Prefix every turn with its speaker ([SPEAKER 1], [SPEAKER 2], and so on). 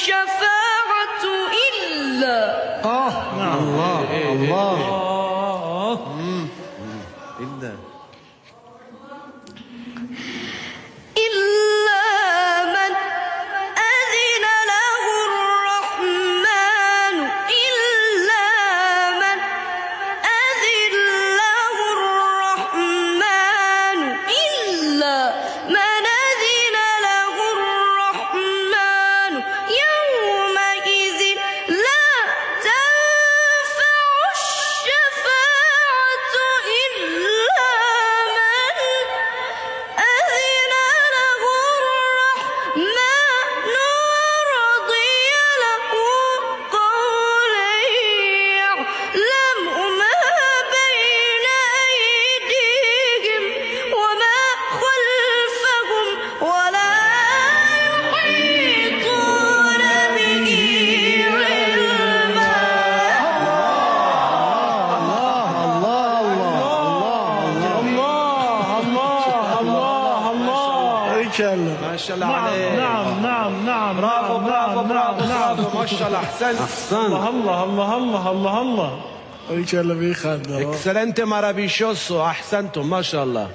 [SPEAKER 1] الشفاعة إلا
[SPEAKER 2] نعم.
[SPEAKER 3] الله الله
[SPEAKER 2] إلا
[SPEAKER 1] إلا من أذن له الرحمن إلا من أذن له الرحمن إلا من أذن له الرحمن يومئذ لا تنفع الشفاعة إلا من أذن له الرحمن ورضي له قولا يعلم ما بين أيديهم وما خلفهم ولا يحيطون به علما.
[SPEAKER 2] ما شاء الله عليك.
[SPEAKER 3] نعم
[SPEAKER 2] برافو برافو برافو برافو، ما شاء الله، أحسنت.
[SPEAKER 3] الله
[SPEAKER 2] Excelente, maravilloso, أحسنتم ما شاء الله.